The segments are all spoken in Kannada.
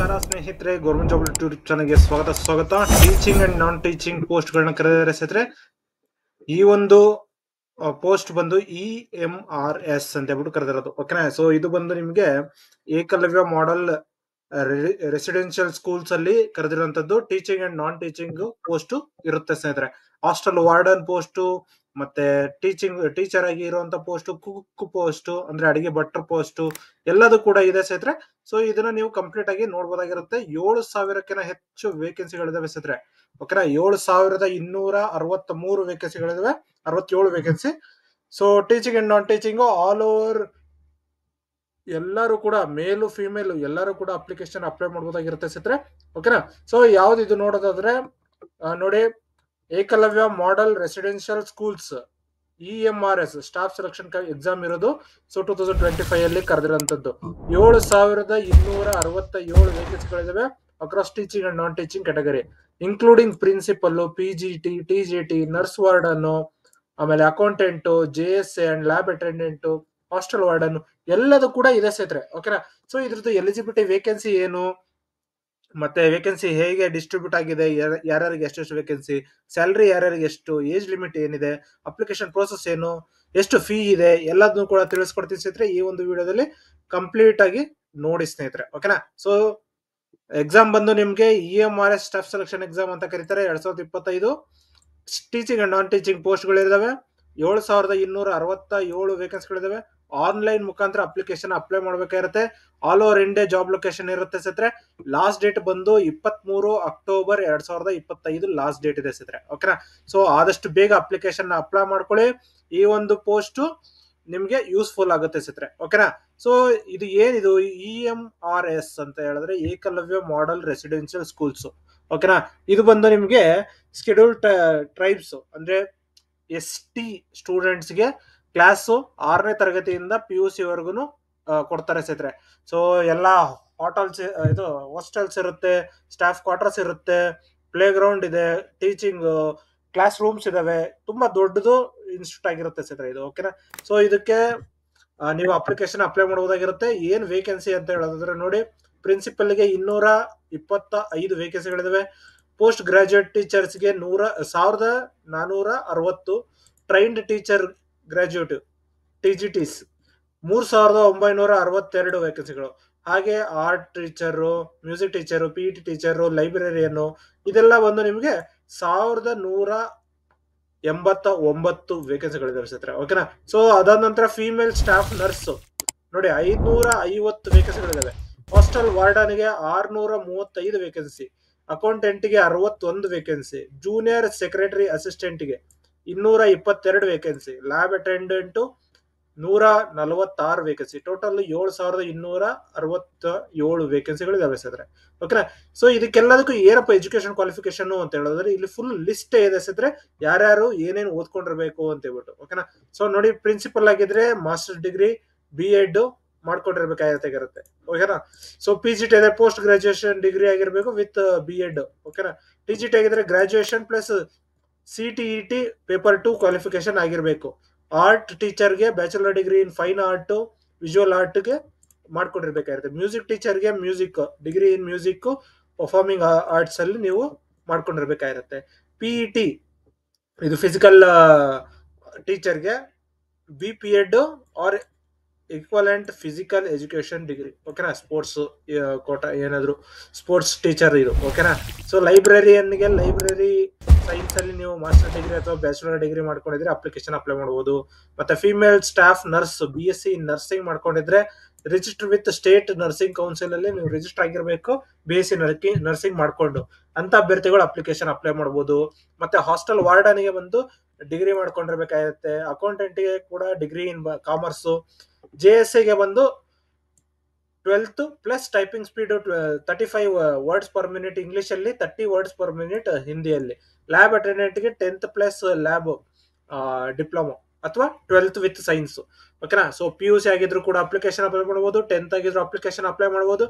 ನಮಸ್ಕಾರ ಸ್ನೇಹಿತರೆ, ಗೌರ್ಮೆಂಟ್ ಜಾಬ್ ಯೂಟ್ಯೂಬ್ ಚಾನಲ್ಗೆ ಸ್ವಾಗತ. Teaching and non teaching post ಗಳನ್ನ ಕರೆದಿದ್ದಾರೆ ಸ್ನೇಹಿತರೆ. ಈ ಒಂದು ಪೋಸ್ಟ್ ಬಂದು EMRS ಅಂತ ಹೇಳ್ಬಿಟ್ಟು ಕರೆದಿರೋದು. ಓಕೆನಾ. ಸೊ ಇದು ಬಂದು ನಿಮ್ಗೆ ಏಕಲವ್ಯ ಮಾಡೆಲ್ ರೆಸಿಡೆನ್ಷಿಯಲ್ ಸ್ಕೂಲ್ಸ್ ಅಲ್ಲಿ ಕರೆದಿರುವಂತದ್ದು teaching and non teaching post ಇರುತ್ತೆ ಸ್ನೇಹಿತರೆ. ಹಾಸ್ಟೆಲ್ ವಾರ್ಡನ್ ಪೋಸ್ಟ್, ಮತ್ತೆ ಟೀಚರ್ ಆಗಿ ಇರುವಂತ ಪೋಸ್ಟ್, ಕುಕ್ ಪೋಸ್ಟ್ ಅಂದ್ರೆ ಅಡಿಗೆ ಭಟ್ರ ಪೋಸ್ಟ್ ಎಲ್ಲದೂ ಕೂಡ ಇದೆ ಸ್ನೇಹಿತರೆ. ಸೊ ಇದನ್ನ ನೀವು ಕಂಪ್ಲೀಟ್ ಆಗಿ ನೋಡಬಹುದಾಗಿರುತ್ತೆ. 7,000ಕ್ಕಿಂತ ಹೆಚ್ಚು ವೇಕೆನ್ಸಿಗಳಿದಾವೆ ಸ್ನೇಹಿತರೆ. ಓಕೆನಾ. 7,263 ವೇಕೆನ್ಸಿಗಳಿದಾವೆ, 67 vacancy. So teaching and non teaching all over ಎಲ್ಲರೂ ಕೂಡ ಮೇಲು ಫಿಮೇಲ್ ಎಲ್ಲರೂ ಕೂಡ ಅಪ್ಲಿಕೇಶನ್ ಅಪ್ಲೈ ಮಾಡಬಹುದಾಗಿರುತ್ತೆ ಸ್ನೇಹಿತರೆ. ಓಕೆನಾ. ಸೊ ಯಾವ್ದು ಇದು ನೋಡೋದಾದ್ರೆ ನೋಡಿ, Eklavya model residential schools EMRS staff selection exam ಇರೋದು. ಸೊ 2025 ಅಲ್ಲಿ ಕರೆದಿರುವಂತದ್ದು 7,267 ವೇಕೆನ್ಸಿಗಳಿದಾವೆ across teaching and non teaching category, including principal, PGT, TGT, nurse warden, ಆಮೇಲೆ accountant, JSA and lab attendant, hostel warden ಎಲ್ಲದೂ ಕೂಡ ಇದೆ ಸ್ನೇಹಿತರೆ. ಓಕೆನಾ. ಸೊ ಇದ್ರದ್ದು ಎಲಿಜಿಬಿಲಿಟಿ ವೇಕೆನ್ಸಿ ಏನು, ಮತ್ತೆ ವೇಕೆನ್ಸಿ ಹೇಗೆ ಡಿಸ್ಟ್ರಿಬ್ಯೂಟ್ ಆಗಿದೆ, ಯಾರ್ಯಾರಿಗೆ ಎಷ್ಟೆಷ್ಟು ವೇಕೆನ್ಸಿ, ಸ್ಯಾಲರಿ ಯಾರ್ಯಾರಿಗೆ ಎಷ್ಟು, ಏಜ್ ಲಿಮಿಟ್ ಏನಿದೆ, ಅಪ್ಲಿಕೇಶನ್ ಪ್ರೋಸೆಸ್ ಏನು, ಎಷ್ಟು ಫೀ ಇದೆ, ಎಲ್ಲದನ್ನು ಕೂಡ ತಿಳಿಸ್ಕೊಡ್ತೀನಿ ಸ್ನೇಹಿತರೆ ಈ ಒಂದು ವಿಡಿಯೋದಲ್ಲಿ. ಕಂಪ್ಲೀಟ್ ಆಗಿ ನೋಡಿ ಸ್ನೇಹಿತರೆ. ಓಕೆನಾ. ಸೊ ಎಕ್ಸಾಮ್ ಬಂದು ನಿಮ್ಗೆ EMRS ಸ್ಟಾಫ್ ಸೆಲೆಕ್ಷನ್ ಎಕ್ಸಾಮ್ ಅಂತ ಕರೀತಾರೆ. 2025 teaching and non teaching post ಗಳಿದಾವೆ. 7,267 ವೇಕೆನ್ಸಿಗಳಿದಾವೆ. ಆನ್ಲೈನ್ ಮುಖಾಂತರ ಅಪ್ಲಿಕೇಶನ್ ಅಪ್ಲೈ ಮಾಡಬೇಕಾಗಿರುತ್ತೆ. All over India job location ಇರುತ್ತೆ ಸ್ನೇಹಿತರೆ. ಲಾಸ್ಟ್ ಡೇಟ್ ಬಂದು 23 ಅಕ್ಟೋಬರ್ 2025 ಲಾಸ್ಟ್ ಡೇಟ್ ಇದೆ ಸ್ನೇಹಿತರೆ. ಓಕೆನಾ. ಸೊ ಆದಷ್ಟು ಬೇಗ ಅಪ್ಲಿಕೇಶನ್ ಅಪ್ಲೈ ಮಾಡ್ಕೊಳ್ಳಿ. ಈ ಒಂದು ಪೋಸ್ಟ್ ನಿಮ್ಗೆ ಯೂಸ್ಫುಲ್ ಆಗುತ್ತೆ ಸ್ನೇಹಿತರೆ. ಓಕೆನಾ. ಸೊ ಇದು ಏನಿದು EMRS ಅಂತ ಹೇಳಿದ್ರೆ ಏಕಲವ್ಯ ಮಾಡೆಲ್ ರೆಸಿಡೆನ್ಷಿಯಲ್ ಸ್ಕೂಲ್ಸ್. ಓಕೆನಾ. ಇದು ಬಂದು ನಿಮ್ಗೆ ಶೆಡ್ಯೂಲ್ಡ್ ಟ್ರೈಬ್ಸ್ ಅಂದ್ರೆ ST ಸ್ಟೂಡೆಂಟ್ಸ್ಗೆ ಕ್ಲಾಸ್ 6ನೇ ತರಗತಿಯಿಂದ PUC ವರ್ಗುನು ಕೊಡ್ತಾರೆ ಸ್ನೇಹಿತರೆ. ಸೊ ಎಲ್ಲಾ ಹೋಟೆಲ್ಸ್, ಇದು ಹಾಸ್ಟೆಲ್ಸ್ ಇರುತ್ತೆ, ಸ್ಟಾಫ್ ಕ್ವಾರ್ಟರ್ಸ್ ಇರುತ್ತೆ, ಪ್ಲೇ ಗ್ರೌಂಡ್ ಇದೆ, ಟೀಚಿಂಗ್ ಕ್ಲಾಸ್ ರೂಮ್ಸ್ ಇದಾವೆ. ತುಂಬಾ ದೊಡ್ಡದು ಇನ್ಸ್ಟಿಟ್ಯೂಟ್ ಆಗಿರುತ್ತೆ ಸ್ನೇಹಿತರೆ ಇದು. ಓಕೆನಾ. ಸೊ ಇದಕ್ಕೆ ನೀವು ಅಪ್ಲಿಕೇಶನ್ ಅಪ್ಲೈ ಮಾಡಬಹುದಾಗಿರುತ್ತೆ. ಏನ್ ವೇಕೆನ್ಸಿ ಅಂತ ಹೇಳೋದಾದ್ರೆ ನೋಡಿ, ಪ್ರಿನ್ಸಿಪಲ್ಗೆ 225 ವೇಕೆನ್ಸಿಗಳಿದಾವೆ. ಪೋಸ್ಟ್ ಗ್ರಾಜುಯೇಟ್ ಟೀಚರ್ಸ್ಗೆ 1,460, ಟ್ರೈನ್ಡ್ ಟೀಚರ್ ಗ್ರಾಜುಯೇಟ್ TGTs 3,962 ವೇಕೆನ್ಸಿಗಳು. ಹಾಗೆ art teacher, music teacher, PET teacher, librarian ಇದೆಲ್ಲ ಬಂದು ನಿಮಗೆ 1,189 ವೇಕೆನ್ಸಿಗಳಿದಾವೆ ಸ್ನೇಹಿತರೆ. ಓಕೆನಾ. ಸೊ ಅದಾದ ನಂತರ ಫೀಮೇಲ್ ಸ್ಟಾಫ್ ನರ್ಸ್ ನೋಡಿ 550 ವೇಕೆನ್ಸಿಗಳಿದಾವೆ. ಹಾಸ್ಟೆಲ್ ವಾರ್ಡನ್ಗೆ 635 ವೇಕೆನ್ಸಿ, ಅಕೌಂಟೆಂಟ್ಗೆ 61 ವೇಕೆನ್ಸಿ, ಜೂನಿಯರ್ ಸೆಕ್ರೆಟರಿ ಅಸಿಸ್ಟೆಂಟ್ಗೆ 222 vacancy, lab attendant 146 vacancy. Total 7,267 ವೇಕೆನ್ಸಿಗಳಿದಾವೆ ಸ್ನೇಹಿತರೆ. ಓಕೆನಾ. ಸೊ ಇದಕ್ಕೆಲ್ಲದಕ್ಕೂ ಏನಪ್ಪ ಎಜುಕೇಶನ್ ಕ್ವಾಲಿಫಿಕೇಶನ್ ಅಂತ ಹೇಳಿದ್ರೆ ಇಲ್ಲಿ ಫುಲ್ ಲಿಸ್ಟ್ ಇದೆ ಸ್ನೇಹಿತರೆ, ಯಾರ್ಯಾರು ಏನೇನು ಓದ್ಕೊಂಡಿರ್ಬೇಕು ಅಂತ ಹೇಳ್ಬಿಟ್ಟು. ಓಕೆನಾ. ಸೊ ನೋಡಿ, ಪ್ರಿನ್ಸಿಪಲ್ ಆಗಿದ್ರೆ ಮಾಸ್ಟರ್ ಡಿಗ್ರಿ B.Ed ಮಾಡ್ಕೊಂಡಿರ್ಬೇಕಾಗಿರುತ್ತೆ. ಓಕೆನಾ. ಸೊ PGT ಇದೆ, ಪೋಸ್ಟ್ ಗ್ರಾಜುಯೇಷನ್ ಡಿಗ್ರಿ ಆಗಿರ್ಬೇಕು ವಿತ್ B.Ed. ಓಕೆನಾ. TGT ಆಗಿದ್ರೆ graduation plus CTET paper 2 qualification ಆಗಿರ್ಬೇಕು. ಆರ್ಟ್ ಟೀಚರ್ಗೆ bachelor degree in fine art, visual ಆರ್ಟ್ಗೆ ಮಾಡ್ಕೊಂಡಿರ್ಬೇಕಾಗಿರುತ್ತೆ. ಮ್ಯೂಸಿಕ್ ಟೀಚರ್ಗೆ music degree in music, performing arts ಅಲ್ಲಿ ನೀವು ಮಾಡ್ಕೊಂಡಿರ್ಬೇಕಾಗಿರುತ್ತೆ. PET ಇದು ಫಿಸಿಕಲ್ ಟೀಚರ್ಗೆ BPEd or equivalent physical education degree. ಓಕೆನಾ. ಸ್ಪೋರ್ಟ್ಸ್ ಕೋಟ ಏನಾದ್ರು ಸ್ಪೋರ್ಟ್ಸ್ ಟೀಚರ್ ಇದು. ಓಕೆನಾ. ಸೊ ಲೈಬ್ರರಿಯನ್ಗೆ ಲೈಬ್ರರಿ ಸೈನ್ಸ್ ಅಲ್ಲಿ ನೀವು ಮಾಸ್ಟರ್ ಡಿಗ್ರಿ ಅಥವಾ ಬ್ಯಾಚುಲರ್ ಡಿಗ್ರಿ ಮಾಡ್ಕೊಂಡಿದ್ರೆ ಅಪ್ಲಿಕೇಶನ್ ಅಪ್ಲೈ ಮಾಡಬಹುದು. ಮತ್ತೆ female staff nurse BSc nursing ಮಾಡ್ಕೊಂಡಿದ್ರೆ register with state nursing council ಅಲ್ಲಿ ನೀವು ರಿಜಿಸ್ಟರ್ ಆಗಿರ್ಬೇಕು. BSc ನರ್ಸಿಂಗ್ ಮಾಡ್ಕೊಂಡು ಅಂತ ಅಭ್ಯರ್ಥಿಗಳು ಅಪ್ಲಿಕೇಶನ್ ಅಪ್ಲೈ ಮಾಡಬಹುದು. ಮತ್ತೆ ಹಾಸ್ಟೆಲ್ ವಾರ್ಡನ್ಗೆ ಬಂದು ಡಿಗ್ರಿ ಮಾಡ್ಕೊಂಡಿರ್ಬೇಕಾಗುತ್ತೆ. ಅಕೌಂಟೆಂಟ್ಗೆ ಕೂಡ ಡಿಗ್ರಿ ಇನ್ ಕಾಮರ್ಸ್. JSA ಗೆ ಬಂದು 12th plus typing speed 35 words per minute English ಅಲ್ಲಿ, 30 ವರ್ಡ್ಸ್ ಪರ್ ಮಿನಿಟ್ ಹಿಂದಿಯಲ್ಲಿ. ಲ್ಯಾಬ್ ಅಟೆಂಡೆಂಟ್ಗೆ 10th ಪ್ಲಸ್ ಲ್ಯಾಬ್ ಡಿಪ್ಲೊಮಾ ಅಥವಾ 12th ವಿತ್ ಸೈನ್ಸ್. ಓಕೆನಾ. ಸೊ PUC ಆಗಿದ್ರು ಕೂಡ ಅಪ್ಲಿಕೇಶನ್ ಅಪ್ಲೈ ಮಾಡಬಹುದು, 10th ಆಗಿದ್ರು ಅಪ್ಲಿಕೇಶನ್ ಅಪ್ಲೈ ಮಾಡಬಹುದು,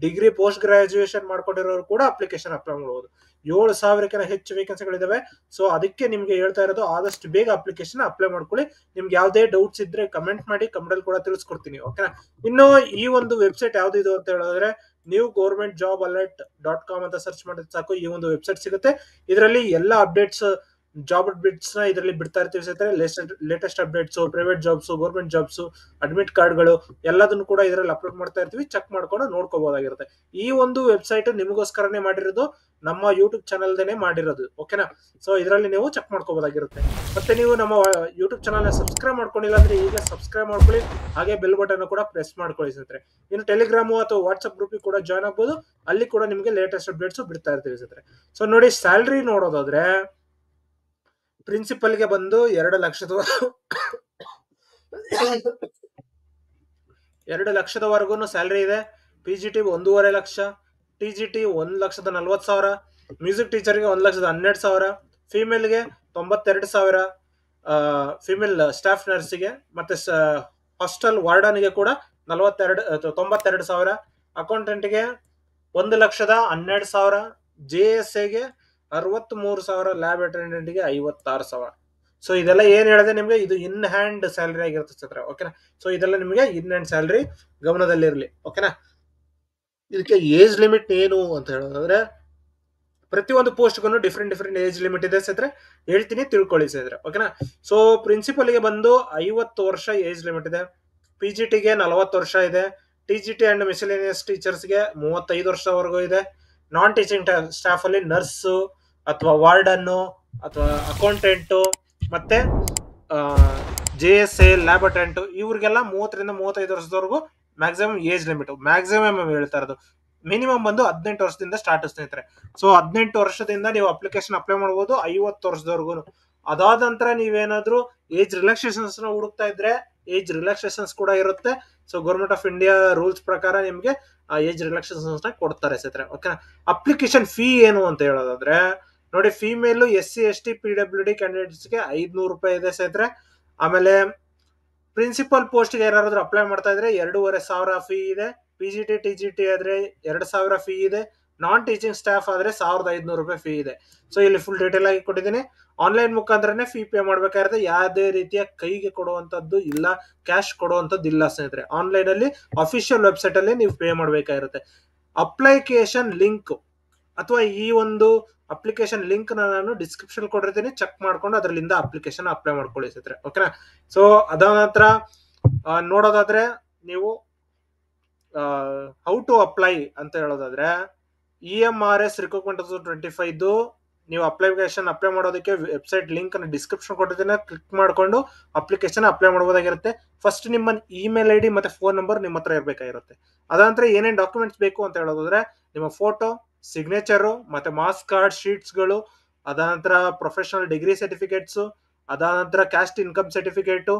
ಡಿಗ್ರಿ ಪೋಸ್ಟ್ ಗ್ರಾಜುಯೇಷನ್ ಮಾಡ್ಕೊಂಡಿರೋರು ಕೂಡ ಅಪ್ಲಿಕೇಶನ್ ಅಪ್ಲೈ ಮಾಡಬಹುದು. 7,000ಕ್ಕಿಂತ ಹೆಚ್ಚು ವೇಕೆನ್ಸಿಗಳಿದಾವೆ. ಸೊ ಅದಕ್ಕೆ ನಿಮ್ಗೆ ಹೇಳ್ತಾ ಇರೋದು, ಆದಷ್ಟು ಬೇಗ ಅಪ್ಲಿಕೇಶನ್ ಅಪ್ಲೈ ಮಾಡ್ಕೊಳ್ಳಿ. ನಿಮ್ಗೆ ಯಾವುದೇ ಡೌಟ್ಸ್ ಇದ್ರೆ ಕಮೆಂಟ್ ಮಾಡಿ, ಕಮೆಂಟ್ ಕೂಡ ತಿಳಿಸ್ಕೊಡ್ತೀನಿ. ಓಕೆನಾ. ಇನ್ನು ಈ ಒಂದು ವೆಬ್ಸೈಟ್ ಯಾವ್ದು ಇದು ಅಂತ ಹೇಳಿದ್ರೆ ನ್ಯೂ ಗೌರ್ಮೆಂಟ್ ಜಾಬ್ alert.com ಅಂತ ಸರ್ಚ್ ಮಾಡಿದ್ರೆ ಸಾಕು, ಈ ಒಂದು ವೆಬ್ಸೈಟ್ ಸಿಗುತ್ತೆ. ಇದರಲ್ಲಿ ಎಲ್ಲ ಅಪ್ಡೇಟ್ಸ್, ಜಾಬ್ ಅಪ್ಡೇಟ್ಸ್ ನ ಇದರಲ್ಲಿ ಬಿಡ್ತಾ ಇರ್ತೀವಿ ಸ್ನೇಹಿತರೆ. Latest updates, private jobs, government jobs, admit ಕಾರ್ಡ್ಗಳು ಎಲ್ಲದನ್ನು ಕೂಡ ಇದರಲ್ಲಿ ಅಪ್ಲೋಡ್ ಮಾಡ್ತಾ ಇರ್ತೀವಿ. ಚೆಕ್ ಮಾಡ್ಕೊಂಡು ನೋಡ್ಕೋಬಹುದಾಗಿರುತ್ತೆ. ಈ ಒಂದು ವೆಬ್ಸೈಟ್ ನಿಮಗೋಸ್ಕರನೇ ಮಾಡಿರೋದು, ನಮ್ಮ ಯೂಟ್ಯೂಬ್ ಚಾನಲ್ದೇನೆ ಮಾಡಿರೋದು. ಓಕೆನಾ? ಸೊ ಇದರಲ್ಲಿ ನೀವು ಚೆಕ್ ಮಾಡ್ಕೋಬಹುದಾಗಿರುತ್ತೆ. ಮತ್ತೆ ನೀವು ನಮ್ಮ ಯೂಟ್ಯೂಬ್ ಚಾನಲ್ ಸಬ್ಸ್ಕ್ರೈಬ್ ಮಾಡ್ಕೊಂಡಿಲ್ಲ ಅಂದ್ರೆ ಈಗ ಸಬ್ಸ್ಕ್ರೈಬ್ ಮಾಡ್ಕೊಳ್ಳಿ, ಹಾಗೆ ಬೆಲ್ ಬಟನ್ ಕೂಡ ಪ್ರೆಸ್ ಮಾಡ್ಕೊಳ್ಳಿ ಸ್ನೇಹಿತರೆ. ಇನ್ನು ಟೆಲಿಗ್ರಾಮು ಅಥವಾ ವಾಟ್ಸ್ಆಪ್ ಗ್ರೂಪ್ ಕೂಡ ಜಾಯ್ನ್ ಆಗ್ಬೋದು, ಅಲ್ಲಿ ಕೂಡ ನಿಮಗೆ ಲೇಟೆಸ್ಟ್ ಅಪ್ಡೇಟ್ಸ್ ಬಿಡ್ತಾ ಇರ್ತೀವಿ ಸ್ನೇಹಿತರೆ. ಸೊ ನೋಡಿ, ಸ್ಯಾಲ್ರಿ ನೋಡೋದಾದ್ರೆ ಪ್ರಿನ್ಸಿಪಲ್ಗೆ ಬಂದು 2 ಲಕ್ಷದವರೆಗೂ ಸ್ಯಾಲ್ರಿ ಇದೆ. PGT 1.5 ಲಕ್ಷ, TGT 1,40,40,000, ಮ್ಯೂಸಿಕ್ ಟೀಚರ್ಗೆ 1,12,000, ಫಿಮೇಲ್ಗೆ 92,000, ಫಿಮೇಲ್ ಸ್ಟಾಫ್ ನರ್ಸಿಗೆ, ಮತ್ತೆ ಹಾಸ್ಟೆಲ್ ವಾರ್ಡನ್ಗೆ ಕೂಡ 92,000, ಅಕೌಂಟೆಂಟ್ಗೆ 1,12,000, JSAಗೆ 63,000, ಲ್ಯಾಬ್ ಅಟೆಂಡೆಂಟ್ಗೆ 56,000. ಸೊ ಇದೆಲ್ಲ ಏನ್ ಹೇಳಿದೆ ನಿಮ್ಗೆ, ಇದು ಇನ್ ಹ್ಯಾಂಡ್ ಸ್ಯಾಲರಿ ಆಗಿರುತ್ತೆ ಸರ್. ಓಕೆನಾ? ಸೊ ಇದೆಲ್ಲ ನಿಮಗೆ ಇನ್ ಹ್ಯಾಂಡ್ ಸ್ಯಾಲರಿ ಗಮನದಲ್ಲಿರಲಿ. ಓಕೆನಾ? ಇದಕ್ಕೆ ಏಜ್ ಲಿಮಿಟ್ ಏನು ಅಂತ ಹೇಳೋದಾದ್ರೆ, ಪ್ರತಿಯೊಂದು ಪೋಸ್ಟ್ಗೂ ಡಿಫ್ರೆಂಟ್ ಏಜ್ ಲಿಮಿಟ್ ಇದೆ ಸ್ನೇಹಿತರೆ. ಹೇಳ್ತೀನಿ, ತಿಳ್ಕೊಳ್ಳಿ ಸ್ನೇಹಿತರೆ. ಓಕೆನಾ? ಸೊ ಪ್ರಿನ್ಸಿಪಲ್ಗೆ ಬಂದು 50 ವರ್ಷ ಏಜ್ ಲಿಮಿಟ್ ಇದೆ. PGTಗೆ 40 ವರ್ಷ ಇದೆ. TGT ಅಂಡ್ ಮಿಸಲೇನಿಯಸ್ ಟೀಚರ್ಸ್ಗೆ 35 ವರ್ಷವರೆಗೂ ಇದೆ. ನಾನ್ ಟೀಚಿಂಗ್ ಸ್ಟಾಫ್ ಅಲ್ಲಿ ನರ್ಸು ಅಥವಾ ವಾರ್ಡನ್ನು ಅಥವಾ ಅಕೌಂಟೆಂಟು ಮತ್ತೆ JSA, ಲ್ಯಾಬ್ ಅಟೆಂಟ್, ಇವ್ರಿಗೆಲ್ಲ 30ರಿಂದ 35 ವರ್ಷದವರೆಗೂ ಮ್ಯಾಕ್ಸಿಮಮ್ ಏಜ್ ಲಿಮಿಟ್. ಮ್ಯಾಕ್ಸಿಮಮ್ ಹೇಳ್ತಾ ಇರೋದು, ಮಿನಿಮಮ್ ಬಂದು 18 ವರ್ಷದಿಂದ ಸ್ಟಾರ್ಟ್ ಸ್ನೇಹಿತರೆ. ಸೊ 18 ವರ್ಷದಿಂದ ನೀವು ಅಪ್ಲಿಕೇಶನ್ ಅಪ್ಲೈ ಮಾಡಬಹುದು 50 ವರ್ಷದವರೆಗೂ. ಅದಾದ ನಂತರ ನೀವೇನಾದ್ರೂ ಏಜ್ ರಿಲ್ಯಾಕ್ಸೇಷನ್ಸ್ ಹುಡುಕ್ತಾ ಇದ್ರೆ ಏಜ್ ರಿಲ್ಯಾಕ್ಸೇಷನ್ಸ್ ಕೂಡ ಇರುತ್ತೆ. So government of India rules ಪ್ರಕಾರ ನಿಮ್ಗೆ ಏಜ್ ರಿಲ್ಯಾಕ್ಸೇಷನ್ಸ್ ನ ಕೊಡ್ತಾರೆ ಸ್ನೇಹಿತರೆ. ಓಕೆನಾ? ಅಪ್ಲಿಕೇಶನ್ ಫೀ ಏನು ಅಂತ ಹೇಳೋದಾದ್ರೆ ನೋಡಿ, ಫಿಮೇಲ್ SC ST PWD ಕ್ಯಾಂಡಿಡೇಟ್ಸ್ಗೆ 500 ರೂಪಾಯಿ ಇದೆ ಸ್ನೇಹಿತರೆ. ಆಮೇಲೆ ಪ್ರಿನ್ಸಿಪಲ್ ಪೋಸ್ಟ್ಗೆ ಯಾರಾದ್ರೂ ಅಪ್ಲೈ ಮಾಡ್ತಾ ಇದ್ರೆ 2,500 ಫೀ ಇದೆ. PGT TGT ಆದ್ರೆ 2,000 ಫೀ ಇದೆ. ನಾನ್ ಟೀಚಿಂಗ್ ಸ್ಟಾಫ್ ಆದ್ರೆ 1,500 ರೂಪಾಯಿ ಫೀ ಇದೆ. ಸೊ ಇಲ್ಲಿ ಫುಲ್ ಡೀಟೇಲ್ ಆಗಿ ಕೊಟ್ಟಿದ್ದೀನಿ. ಆನ್ಲೈನ್ ಮುಖಾಂತರನೇ ಫೀ ಪೇ ಮಾಡ್ಬೇಕಾಗಿರುತ್ತೆ. ಯಾವುದೇ ರೀತಿಯ ಕೈಗೆ ಕೊಡುವಂತದ್ದು ಇಲ್ಲ, ಕ್ಯಾಶ್ ಕೊಡುವಂತದ್ದು ಇಲ್ಲ ಸ್ನೇಹಿತರೆ. ಆನ್ಲೈನ್ ಅಲ್ಲಿ ಅಫಿಷಿಯಲ್ ವೆಬ್ಸೈಟ್ ಅಲ್ಲಿ ನೀವು ಪೇ ಮಾಡ್ಬೇಕಾಗಿರುತ್ತೆ. ಅಪ್ಲಿಕೇಶನ್ ಲಿಂಕ್ ಅಥವಾ ಈ ಒಂದು ಅಪ್ಲಿಕೇಶನ್ ಲಿಂಕ್ ನಾನು ಡಿಸ್ಕ್ರಿಪ್ಷನ್ ಕೊಟ್ಟಿರ್ತೀನಿ, ಚೆಕ್ ಮಾಡ್ಕೊಂಡು ಅದರಲ್ಲಿಂದ ಅಪ್ಲಿಕೇಶನ್ ಅಪ್ಲೈ ಮಾಡ್ಕೊಳ್ಳಿ ಸ್ನೇಹಿತರೆ. ಓಕೆನಾ? ಸೊ ಅದಾದ ನಂತರ ನೋಡೋದಾದ್ರೆ ನೀವು ಹೌ ಟು ಅಪ್ಲೈ ಅಂತ ಹೇಳೋದಾದ್ರೆ, EMRS ರಿಕ್ರೂಟ್ಮೆಂಟ್ 2025 ನೀವು ಅಪ್ಲಿಕೇಶನ್ ಅಪ್ಲೈ ಮಾಡೋದಕ್ಕೆ ವೆಬ್ಸೈಟ್ ಲಿಂಕ್ ಅನ್ನು ಡಿಸ್ಕ್ರಿಪ್ಷನ್ ಕೊಟ್ಟಿದ್ದೀನಿ, ಕ್ಲಿಕ್ ಮಾಡ್ಕೊಂಡು ಅಪ್ಲಿಕೇಶನ್ ಅಪ್ಲೈ ಮಾಡಬಹುದಾಗಿರುತ್ತೆ. ಫಸ್ಟ್ ನಿಮ್ಮ ಇಮೇಲ್ ID ಮತ್ತೆ ಫೋನ್ ನಂಬರ್ ನಿಮ್ಮ ಹತ್ರ ಇರಬೇಕಾಗಿರುತ್ತೆ. ಅದಂತರ ಏನೇನು ಡಾಕ್ಯುಮೆಂಟ್ಸ್ ಬೇಕು ಅಂತ ಹೇಳೋದಾದ್ರೆ, ನಿಮ್ಮ ಫೋಟೋ, ಸಿಗ್ನೇಚರು, ಮತ್ತೆ ಮಾರ್ಕ್ಸ್ ಕಾರ್ಡ್ ಶೀಟ್ಸ್ಗಳು, ಅದಾನಂತರ ಪ್ರೊಫೆಷನಲ್ ಡಿಗ್ರಿ ಸರ್ಟಿಫಿಕೇಟ್ಸ್, ಅದಾನಂತರ ಕ್ಯಾಸ್ಟ್ ಇನ್ಕಮ್ ಸರ್ಟಿಫಿಕೇಟ್,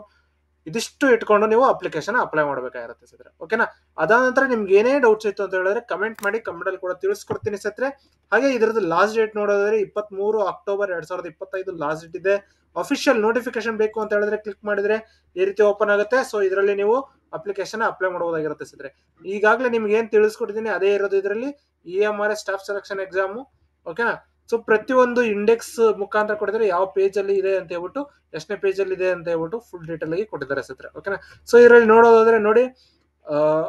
ಇದಿಷ್ಟು ಇಟ್ಕೊಂಡು ನೀವು ಅಪ್ಲಿಕೇಶನ್ ಅಪ್ಲೈ ಮಾಡಬೇಕಾಗಿರುತ್ತೆ ಸರ್. ಓಕೆನಾ? ಅದಾದ ನಂತರ ನಿಮ್ಗೆ ಏನೇ ಡೌಟ್ಸ್ ಇತ್ತು ಅಂತ ಹೇಳಿದ್ರೆ ಕಮೆಂಟ್ ಮಾಡಿ, ಕಮೆಂಟ್ ಅಲ್ಲಿ ಕೂಡ ತಿಳಿಸ್ಕೊಡ್ತೀನಿ ಸತ್ರೆ. ಹಾಗೆ ಇದರದ್ದು ಲಾಸ್ಟ್ ಡೇಟ್ ನೋಡೋದಾದ್ರೆ 23 ಅಕ್ಟೋಬರ್ 2025 ಲಾಸ್ಟ್ ಡೇಟ್ ಇದೆ. ಅಫಿಷಿಯಲ್ ನೋಟಿಫಿಕೇಶನ್ ಬೇಕು ಅಂತ ಹೇಳಿದ್ರೆ ಕ್ಲಿಕ್ ಮಾಡಿದ್ರೆ ಈ ರೀತಿ ಓಪನ್ ಆಗುತ್ತೆ. ಸೊ ಇದರಲ್ಲಿ ನೀವು ಅಪ್ಲಿಕೇಶನ್ ಅಪ್ಲೈ ಮಾಡಬಹುದಾಗಿರುತ್ತೆ ಸರ್. ಈಗಾಗಲೇ ನಿಮ್ಗೆ ಏನ್ ತಿಳಿಸ್ಕೊಟ್ಟಿದ್ದೀನಿ ಅದೇ ಇರೋದು ಇದರಲ್ಲಿ EMRS ಸ್ಟಾಫ್ ಸೆಲೆಕ್ಷನ್ ಎಕ್ಸಾಮು. ಓಕೆನಾ? ಸೊ ಪ್ರತಿಯೊಂದು ಇಂಡೆಕ್ಸ್ ಮುಖಾಂತರ ಕೊಟ್ಟಿದ್ರೆ ಯಾವ ಪೇಜ್ ಅಲ್ಲಿ ಇದೆ ಅಂತ ಹೇಳ್ಬಿಟ್ಟು, ಎಷ್ಟನೇ ಪೇಜ್ ಅಲ್ಲಿ ಇದೆ ಅಂತ ಹೇಳ್ಬಿಟ್ಟು ಫುಲ್ ಡೀಟೇಲ್ ಆಗಿ ಕೊಟ್ಟಿದ್ದಾರೆ ಸತ್ರ. ಓಕೆನಾ? ಸೊ ಇದರಲ್ಲಿ ನೋಡೋದಾದ್ರೆ ನೋಡಿ,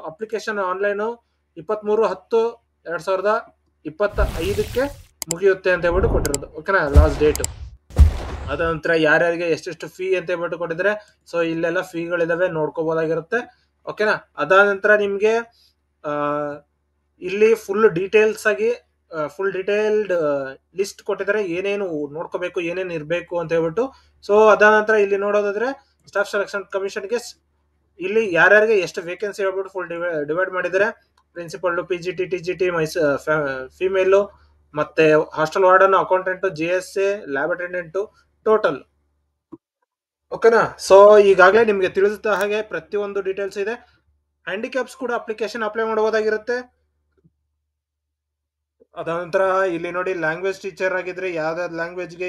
ಅಪ್ಲಿಕೇಶನ್ ಆನ್ಲೈನ್ 23/10/2025 ಮುಗಿಯುತ್ತೆ ಅಂತ ಹೇಳ್ಬಿಟ್ಟು ಕೊಟ್ಟಿರೋದು. ಓಕೆನಾ? Last date. ಅದ ನಂತರ ಯಾರ್ಯಾರಿಗೆ ಎಷ್ಟೆಷ್ಟು ಫೀ ಅಂತ ಹೇಳ್ಬಿಟ್ಟು ಕೊಟ್ಟಿದ್ರೆ, ಸೊ ಇಲ್ಲೆಲ್ಲ ಫೀಗಳಿದಾವೆ, ನೋಡ್ಕೋಬಹುದಾಗಿರುತ್ತೆ. ಓಕೆನಾ? ಅದಾದ ನಂತರ ನಿಮ್ಗೆ ಇಲ್ಲಿ ಫುಲ್ ಡೀಟೇಲ್ಸ್ ಆಗಿ ಫುಲ್ ಡೀಟೇಲ್ಡ್ ಲಿಸ್ಟ್ ಕೊಟ್ಟಿದ್ದಾರೆ, ಏನೇನು ನೋಡ್ಕೋಬೇಕು, ಏನೇನು ಇರಬೇಕು ಅಂತ ಹೇಳ್ಬಿಟ್ಟು. ಸೊ ಅದಾದ ನಂತರ ಇಲ್ಲಿ ನೋಡೋದಾದ್ರೆ ಸ್ಟಾಫ್ ಸೆಲೆಕ್ಷನ್ ಕಮಿಷನ್ಗೆ ಇಲ್ಲಿ ಯಾರ್ಯಾರಿಗೆ ಎಷ್ಟು ವೇಕೆನ್ಸಿ ಹೇಳ್ಬಿಟ್ಟು ಫುಲ್ ಡಿವೈಡ್ ಮಾಡಿದ್ದಾರೆ. ಪ್ರಿನ್ಸಿಪಲ್, PGT TGT, ಫಿಮೇಲು, ಮತ್ತೆ hostel warden, accountant, JSA, lab attendant total. ಓಕೆನಾ? ಸೊ ಈಗಾಗಲೇ ನಿಮ್ಗೆ ತಿಳಿದ ಹಾಗೆ ಪ್ರತಿಯೊಂದು ಡೀಟೇಲ್ಸ್ ಇದೆ. ಹ್ಯಾಂಡಿಕ್ಯಾಪ್ಸ್ ಕೂಡ ಅಪ್ಲಿಕೇಶನ್ ಅಪ್ಲೈ ಮಾಡಬಹುದಾಗಿರುತ್ತೆ. ಅದಾನಂತರ ಇಲ್ಲಿ ನೋಡಿ, ಲ್ಯಾಂಗ್ವೇಜ್ ಟೀಚರ್ ಆಗಿದ್ರೆ ಯಾವ್ದಾವ್ದು ಲ್ಯಾಂಗ್ವೇಜ್ಗೆ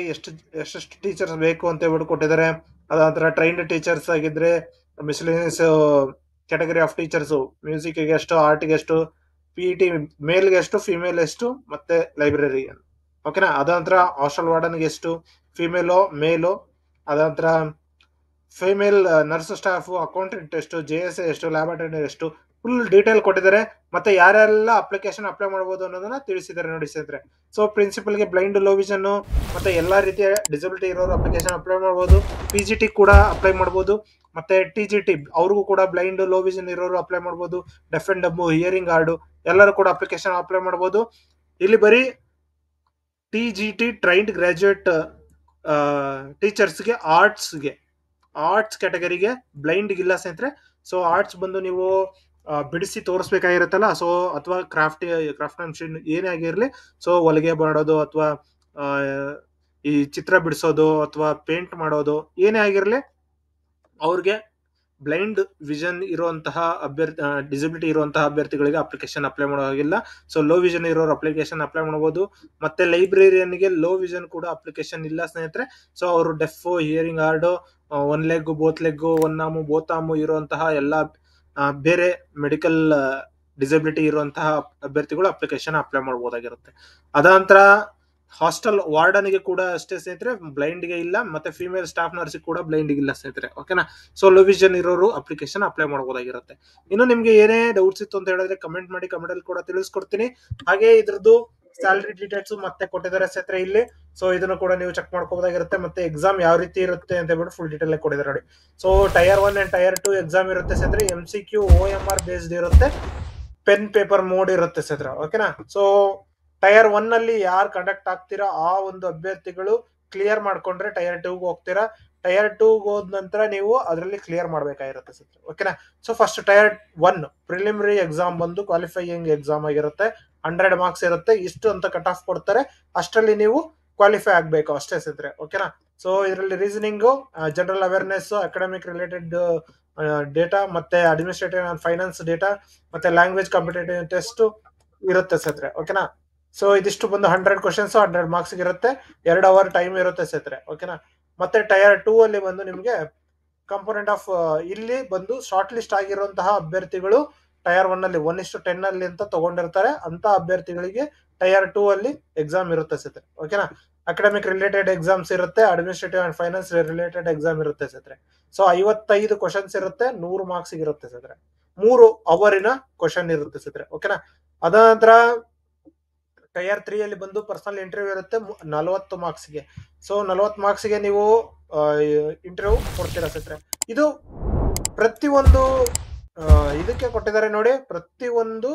ಎಷ್ಟೆಷ್ಟು ಟೀಚರ್ಸ್ ಬೇಕು ಅಂತ ಹೇಳ್ಬಿಟ್ಟು ಕೊಟ್ಟಿದ್ದಾರೆ. ಅದಾನಂತರ ಟ್ರೈನ್ಡ್ ಟೀಚರ್ಸ್ ಆಗಿದ್ರೆ ಮಿಸ್ಲೇನಿಯಸ್ ಕ್ಯಾಟಗರಿ ಆಫ್ ಟೀಚರ್ಸ್, ಮ್ಯೂಸಿಕ್ಗೆ ಎಷ್ಟು, ಆರ್ಟ್ಗೆ ಎಷ್ಟು, PET ಮೇಲ್ಗೆ ಎಷ್ಟು, ಫಿಮೇಲ್ ಎಷ್ಟು, ಮತ್ತೆ ಲೈಬ್ರರಿ. ಓಕೆನಾ? ಅದಾನಂತರ ಹಾಸ್ಟೆಲ್ ವಾರ್ಡನ್ಗೆ ಎಷ್ಟು, ಫಿಮೇಲೋ ಮೇಲೋ, ಅದಾನಂತರ ಫಿಮೇಲ್ ನರ್ಸ್ ಸ್ಟಾಫ್, ಅಕೌಂಟೆಂಟ್ ಎಷ್ಟು, JSA ಎಷ್ಟು, ಲ್ಯಾಬ್ ಅಟೆಂಡೆಂಟ್ ಎಷ್ಟು, ಫುಲ್ ಡೀಟೇಲ್ ಕೊಟ್ಟಿದ್ದಾರೆ. ಮತ್ತೆ ಯಾರೆಲ್ಲ ಅಪ್ಲಿಕೇಶನ್ ಅಪ್ಲೈ ಮಾಡಬಹುದು ಅನ್ನೋದನ್ನ ತಿಳಿಸಿದ್ದಾರೆ ನೋಡಿ ಸ್ನೇಹಿತರೆ. ಸೊ ಪ್ರಿನ್ಸಿಪಲ್ಗೆ ಬ್ಲೈಂಡ್ ಲೋ ವಿಷನ್ ಮತ್ತೆ ಎಲ್ಲಾ ರೀತಿಯ ಡಿಸಬಿಲಿಟಿ ಇರೋರು ಅಪ್ಲಿಕೇಶನ್ ಅಪ್ಲೈ ಮಾಡಬಹುದು. PGT ಕೂಡ ಅಪ್ಲೈ ಮಾಡಬಹುದು. ಮತ್ತೆ TGT ಅವ್ರಿಗೂ ಕೂಡ ಬ್ಲೈಂಡ್ ಲೋ ವಿಷನ್ ಇರೋರು ಅಪ್ಲೈ ಮಾಡಬಹುದು. Deaf and dumb hearing hard ಎಲ್ಲರೂ ಕೂಡ ಅಪ್ಲಿಕೇಶನ್ ಅಪ್ಲೈ ಮಾಡಬಹುದು. ಇಲ್ಲಿ ಬರೀ TGT ಟ್ರೈನ್ಡ್ ಗ್ರಾಜುಯೇಟ್ ಟೀಚರ್ಸ್ಗೆ ಆರ್ಟ್ಸ್ ಕ್ಯಾಟಗರಿಗೆ ಬ್ಲೈಂಡ್ ಇಲ್ಲ ಸ್ನೇಹಿತರೆ. ಸೊ ಆರ್ಟ್ಸ್ ಬಂದು ನೀವು ಬಿಡಿಸಿ ತೋರಿಸ್ಬೇಕಾಗಿರುತ್ತಲ್ಲ, ಸೊ ಅಥವಾ ಕ್ರಾಫ್ಟ್ ಮಿಷನ್ ಏನೇ ಆಗಿರ್ಲಿ, ಸೊ ಹೊಲಿಗೆ ಮಾಡೋದು ಅಥವಾ ಈ ಚಿತ್ರ ಬಿಡಿಸೋದು ಅಥವಾ ಪೇಂಟ್ ಮಾಡೋದು ಏನೇ ಆಗಿರ್ಲಿ, ಅವ್ರಿಗೆ ಬ್ಲೈಂಡ್ ವಿಷನ್ ಇರುವಂತಹ ಡಿಸಬಿಲಿಟಿ ಇರುವಂತಹ ಅಭ್ಯರ್ಥಿಗಳಿಗೆ ಅಪ್ಲಿಕೇಶನ್ ಅಪ್ಲೈ ಮಾಡೋ ಹಾಗಿಲ್ಲ. ಸೊ ಲೋ ವಿಷನ್ ಇರೋರು ಅಪ್ಲಿಕೇಶನ್ ಅಪ್ಲೈ ಮಾಡಬಹುದು. ಮತ್ತೆ ಲೈಬ್ರೇರಿಯನ್ಗೆ ಲೋ ವಿಷನ್ ಕೂಡ ಅಪ್ಲಿಕೇಶನ್ ಇಲ್ಲ ಸ್ನೇಹಿತರೆ. ಸೊ ಅವರು deaf, hearing hard, one leg, both leg, one arm, both arm ಇರುವಂತಹ ಎಲ್ಲ ಬೇರೆ ಮೆಡಿಕಲ್ ಡಿಸಬಿಲಿಟಿ ಇರುವಂತಹ ಅಭ್ಯರ್ಥಿಗಳು ಅಪ್ಲಿಕೇಶನ್ ಅಪ್ಲೈ ಮಾಡಬಹುದಾಗಿರುತ್ತೆ. ಅದಂತರ ಹಾಸ್ಟೆಲ್ ವಾರ್ಡನ್ಗೆ ಕೂಡ ಅಷ್ಟೇ ಸ್ನೇಹಿತರೆ, ಬ್ಲೈಂಡ್ಗೆ ಇಲ್ಲ. ಮತ್ತೆ ಫಿಮೇಲ್ ಸ್ಟಾಫ್ ನರ್ಸ್ ಕೂಡ ಬ್ಲೈಂಡ್ಗೆ ಇಲ್ಲ ಸ್ನೇಹಿತರೆ. ಓಕೆನಾ. ಸೊ ಲೋ ವಿಷನ್ ಇರೋರು ಅಪ್ಲಿಕೇಶನ್ ಅಪ್ಲೈ ಮಾಡಬಹುದಾಗಿರುತ್ತೆ. ಇನ್ನು ನಿಮ್ಗೆ ಏನೇ ಡೌಟ್ಸ್ ಇತ್ತು ಅಂತ ಹೇಳಿದ್ರೆ ಕಮೆಂಟ್ ಮಾಡಿ, ಕಮೆಂಟ್ ಅಲ್ಲಿ ಕೂಡ ತಿಳಿಸ್ಕೊಡ್ತೀನಿ. ಹಾಗೆ ಇದ್ರದ್ದು ಸ್ಯಾಲರಿ ಡೀಟೇಲ್ಸ್ ಮತ್ತೆ ಕೊಟ್ಟಿದ್ದಾರೆ ಸ್ನೇಹಿತರೆ ಇಲ್ಲಿ. ಸೊ ಇದನ್ನು ಕೂಡ ನೀವು ಚೆಕ್ ಮಾಡ್ಕೋಬಹುದಾಗಿರುತ್ತೆ. ಮತ್ತೆ ಎಕ್ಸಾಮ್ ಯಾವ ರೀತಿ ಇರುತ್ತೆ ಅಂತ ಹೇಳ್ಬಿಟ್ಟು ಫುಲ್ ಡೀಟೇಲ್ ಕೊಟ್ಟಿದ್ದಾರೆ ನೋಡಿ. So tyre 1 and tyre 2 exam ಇರುತ್ತೆ ಸ್ನೇಹಿತರೆ. MCQ OMR ಬೇಸ್ಡ್ ಇರುತ್ತೆ, ಪೆನ್ ಪೇಪರ್ ಮೋಡ್ ಇರುತ್ತೆ ಸ್ನೇಹಿತರೆ. ಓಕೆನಾ. ಸೊ ಟೈರ್ 1 ಅಲ್ಲಿ ಯಾರು ಕಂಡಕ್ಟ್ ಆಗ್ತೀರಾ ಆ ಒಂದು ಅಭ್ಯರ್ಥಿಗಳು ಕ್ಲಿಯರ್ ಮಾಡ್ಕೊಂಡ್ರೆ ಟೈರ್ 2 ಹೋಗ್ತೀರಾ. ಟೈರ್ 2 ಹೋದ ನಂತರ ನೀವು ಅದರಲ್ಲಿ ಕ್ಲಿಯರ್ ಮಾಡ್ಬೇಕಾಗಿರುತ್ತೆ ಸ್ನೇಹಿತರೆ. ಓಕೆನಾ. So first tyre 1 preliminary exam ಬಂದು ಕ್ವಾಲಿಫೈಯಿಂಗ್ ಎಕ್ಸಾಮ್ ಆಗಿರುತ್ತೆ. 100 ಮಾರ್ಕ್ಸ್ ಇರುತ್ತೆ. ಇಷ್ಟು ಅಂತ ಕಟ್ ಆಫ್ ಕೊಡ್ತಾರೆ, ಅಷ್ಟರಲ್ಲಿ ನೀವು ಕ್ವಾಲಿಫೈ ಆಗ್ಬೇಕು ಅಷ್ಟೇ ಸ್ನೇಹಿತರೆ. ಓಕೆನಾ. ಸೊ ಇದರಲ್ಲಿ reasoning, general awareness, academic related data, ಮತ್ತೆ ಅಡ್ಮಿನಿಸ್ಟ್ರೇಟಿವ್ ಅಂಡ್ ಫೈನಾನ್ಸ್ ಡೇಟಾ, ಮತ್ತೆ ಲ್ಯಾಂಗ್ವೇಜ್ ಕಾಂಪಿಟೇಟಿವ್ ಟೆಸ್ಟ್ ಇರುತ್ತೆ ಸ್ನೇಹಿತರೆ. ಓಕೆನಾ. ಸೊ ಇದಿಷ್ಟು ಬಂದು 100 ಕ್ವಶನ್ಸ್ 100 ಮಾರ್ಕ್ಸ್ ಇರುತ್ತೆ. 2 ಅವರ್ ಟೈಮ್ ಇರುತ್ತೆ ಸ್ನೇಹಿತರೆ. ಓಕೆನಾ. ಮತ್ತೆ ಟೈರ್ 2 ಅಲ್ಲಿ ಬಂದು ನಿಮ್ಗೆ ಕಂಪೋನೆಂಟ್ ಆಫ್ ಇಲ್ಲಿ ಬಂದು ಶಾರ್ಟ್ ಲಿಸ್ಟ್ ಆಗಿರುವಂತಹ ಅಭ್ಯರ್ಥಿಗಳು ಟೈರ್ 1 ಅಲ್ಲಿ 1:10 ಅಲ್ಲಿ ಅಂತ ತಗೊಂಡಿರ್ತಾರೆ. ಅಂತ ಅಭ್ಯರ್ಥಿಗಳಿಗೆ ಟೈರ್ 2 ಅಲ್ಲಿ ಎಕ್ಸಾಮ್ ಇರುತ್ತೆ ಸ್ನೇಹಿತರೆ. ಓಕೆನಾ. ಅಕಾಡೆಮಿಕ್ ರಿಲೇಟೆಡ್ ಎಕ್ಸಾಮ್ಸ್ ಇರುತ್ತೆ, administrative and finance related exam ಇರುತ್ತೆ ಸ್ನೇಹಿತರೆ. ಸೊ 55 ಕ್ವಶನ್ಸ್ ಇರುತ್ತೆ, 100 ಮಾರ್ಕ್ಸ್ ಇರುತ್ತೆ ಸ್ನೇಹಿತರೆ. 3 ಅವರಿನ ಕ್ವಶನ್ ಇರುತ್ತೆ ಸ್ನೇಹಿತರೆ. ಓಕೆನಾ. ಅದ ನಂತರ ಟೈರ್ 3 ಅಲ್ಲಿ ಬಂದು ಪರ್ಸನಲ್ ಇಂಟರ್ವ್ಯೂ ಇರುತ್ತೆ 40 ಮಾರ್ಕ್ಸ್ಗೆ. ಸೊ 40 ಮಾರ್ಕ್ಸ್ಗೆ ನೀವು ಇಂಟರ್ವ್ಯೂ ಕೊಡ್ತೀರಾ ಸ್ನೇಹಿತರೆ. ಇದು ಪ್ರತಿಯೊಂದು ಇದಕ್ಕೆ ಕೊಟ್ಟಿದ್ದಾರೆ ನೋಡಿ, ಪ್ರತಿಯೊಂದು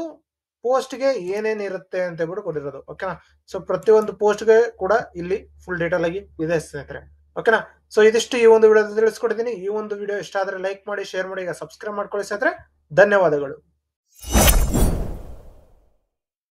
ಪೋಸ್ಟ್ಗೆ ಏನೇನ್ ಇರುತ್ತೆ ಅಂತ ಹೇಳ್ಬಿಟ್ಟು ಕೊಟ್ಟಿರೋದು. ಓಕೆನಾ. ಸೊ ಪ್ರತಿಯೊಂದು ಪೋಸ್ಟ್ಗೆ ಕೂಡ ಇಲ್ಲಿ ಫುಲ್ ಡೀಟೇಲ್ ಆಗಿ ಇದೆ ಸ್ನೇಹಿತರೆ. ಓಕೆನಾ. ಸೊ ಇದಿಷ್ಟು ಈ ಒಂದು ವಿಡಿಯೋದಲ್ಲಿ ತಿಳಿಸ್ಕೊಟ್ಟಿದ್ದೀನಿ. ಈ ಒಂದು ವಿಡಿಯೋ ಇಷ್ಟ ಆದ್ರೆ ಲೈಕ್ ಮಾಡಿ, ಶೇರ್ ಮಾಡಿ, ಈಗ ಸಬ್ಸ್ಕ್ರೈಬ್ ಮಾಡ್ಕೊಳ್ಳಿ ಸ್ನೇಹಿತರೆ. ಧನ್ಯವಾದಗಳು.